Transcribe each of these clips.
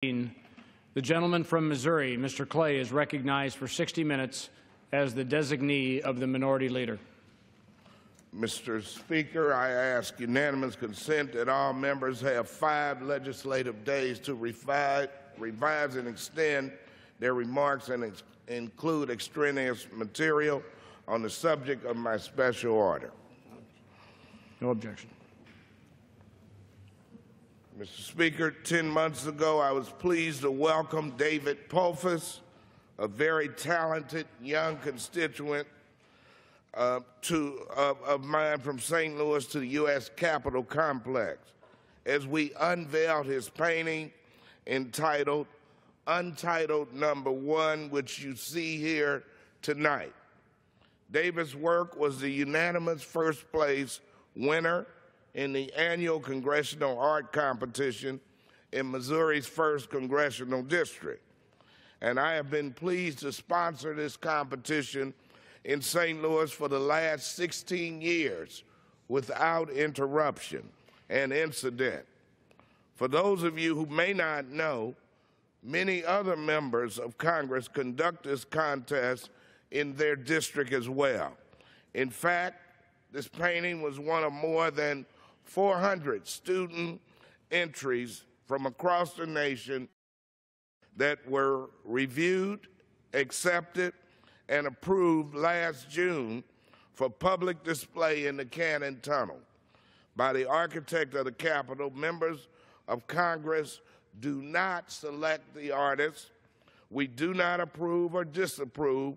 The gentleman from Missouri, Mr. Clay, is recognized for 60 minutes as the designee of the minority leader. Mr. Speaker, I ask unanimous consent that all members have 5 legislative days to revise and extend their remarks and include extraneous material on the subject of my special order. No objection. Mr. Speaker, 10 months ago, I was pleased to welcome David Pulfus, a very talented young constituent of mine from St. Louis, to the U.S. Capitol complex as we unveiled his painting entitled Untitled Number 1, which you see here tonight. David's work was the unanimous first place winner in the annual Congressional Art Competition in Missouri's 1st Congressional District. And I have been pleased to sponsor this competition in St. Louis for the last 16 years without interruption and incident. For those of you who may not know, many other members of Congress conduct this contest in their district as well. In fact, this painting was one of more than 400 student entries from across the nation that were reviewed, accepted, and approved last June for public display in the Cannon Tunnel. By the architect of the Capitol, members of Congress do not select the artists. We do not approve or disapprove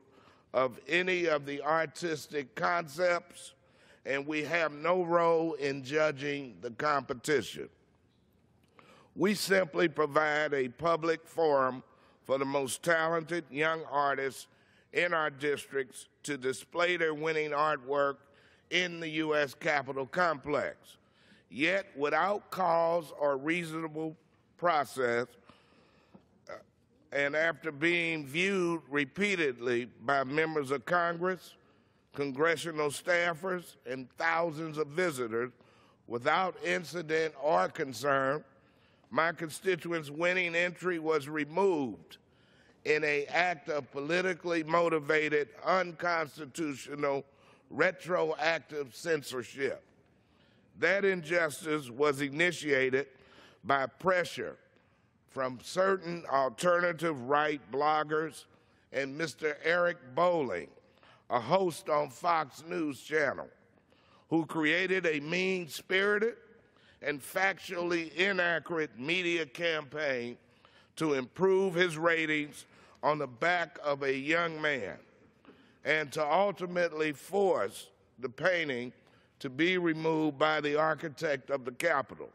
of any of the artistic concepts, and we have no role in judging the competition. We simply provide a public forum for the most talented young artists in our districts to display their winning artwork in the U.S. Capitol complex. Yet, without cause or reasonable process, and after being viewed repeatedly by members of Congress, congressional staffers, and thousands of visitors without incident or concern, my constituent's winning entry was removed in an act of politically motivated, unconstitutional, retroactive censorship. That injustice was initiated by pressure from certain alternative right bloggers and Mr. Eric Bolling, a host on Fox News Channel, who created a mean-spirited and factually inaccurate media campaign to improve his ratings on the back of a young man and to ultimately force the painting to be removed by the architect of the Capitol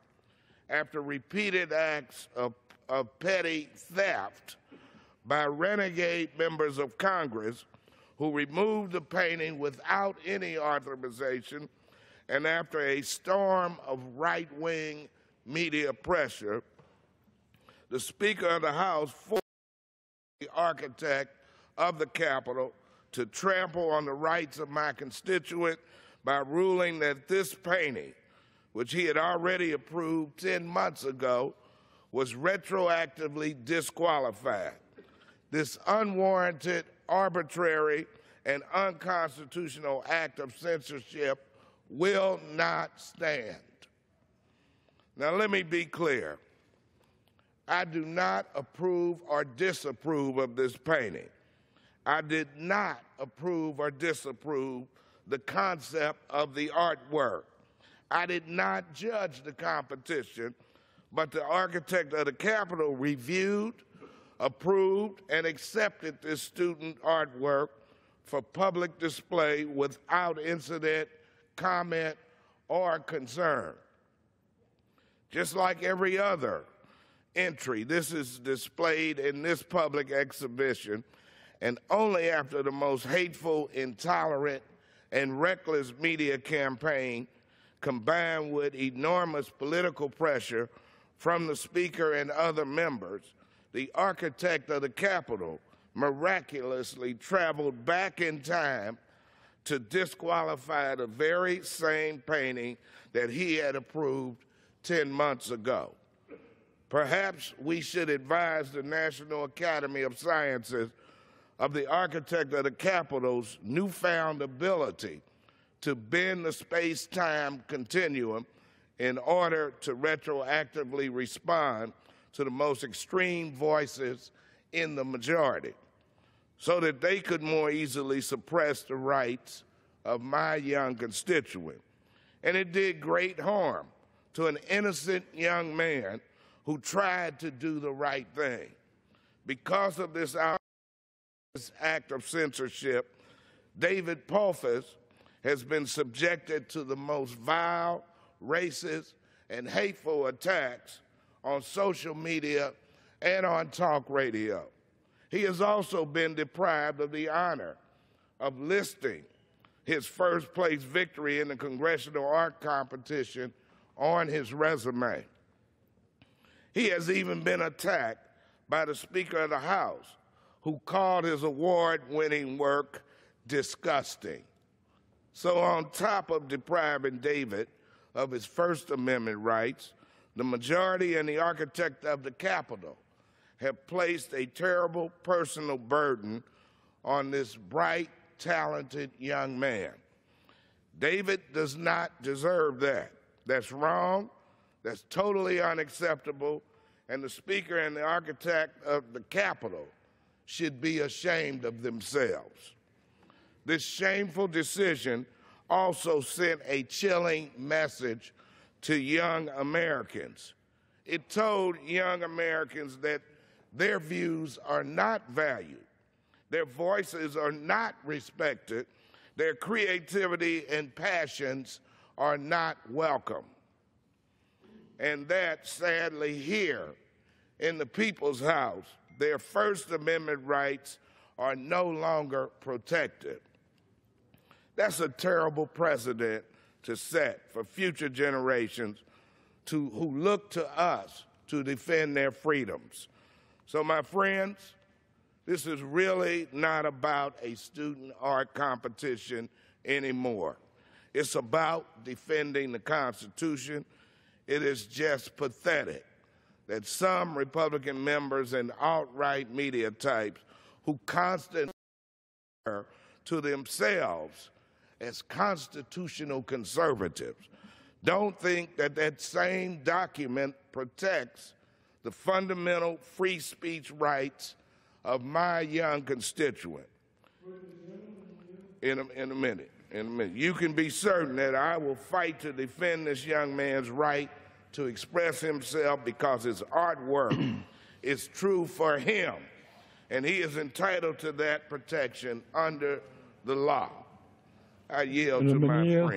after repeated acts of petty theft by renegade members of Congress who removed the painting without any authorization, and after a storm of right-wing media pressure, the Speaker of the House forced the architect of the Capitol to trample on the rights of my constituent by ruling that this painting, which he had already approved 10 months ago, was retroactively disqualified. This unwarranted, arbitrary, and unconstitutional act of censorship will not stand. Now, let me be clear. I do not approve or disapprove of this painting. I did not approve or disapprove the concept of the artwork. I did not judge the competition, but the architect of the Capitol reviewed, approved, and accepted this student artwork for public display without incident, comment, or concern. Just like every other entry, this is displayed in this public exhibition, and only after the most hateful, intolerant, and reckless media campaign combined with enormous political pressure from the Speaker and other members, the architect of the Capitol miraculously traveled back in time to disqualify the very same painting that he had approved 10 months ago. Perhaps we should advise the National Academy of Sciences of the architect of the Capitol's newfound ability to bend the space-time continuum in order to retroactively respond to the most extreme voices in the majority, so that they could more easily suppress the rights of my young constituent. And it did great harm to an innocent young man who tried to do the right thing. Because of this act of censorship, David Polfus has been subjected to the most vile, racist, and hateful attacks on social media and on talk radio. He has also been deprived of the honor of listing his first-place victory in the Congressional Art Competition on his resume. He has even been attacked by the Speaker of the House, who called his award-winning work disgusting. So on top of depriving David of his First Amendment rights, the majority and the architect of the Capitol have placed a terrible personal burden on this bright, talented young man. David does not deserve that. That's wrong, that's totally unacceptable, and the Speaker and the architect of the Capitol should be ashamed of themselves. This shameful decision also sent a chilling message to young Americans. It told young Americans that their views are not valued, their voices are not respected, their creativity and passions are not welcome. And that, sadly, here in the People's House, their First Amendment rights are no longer protected. That's a terrible precedent to set for future generations who look to us to defend their freedoms. So, my friends, this is really not about a student art competition anymore. It's about defending the Constitution. It is just pathetic that some Republican members and alt-right media types who constantly refer to themselves as constitutional conservatives don't think that that same document protects the fundamental free speech rights of my young constituent. In a minute. You can be certain that I will fight to defend this young man's right to express himself, because his artwork is true for him, and he is entitled to that protection under the law. I yield to my friend.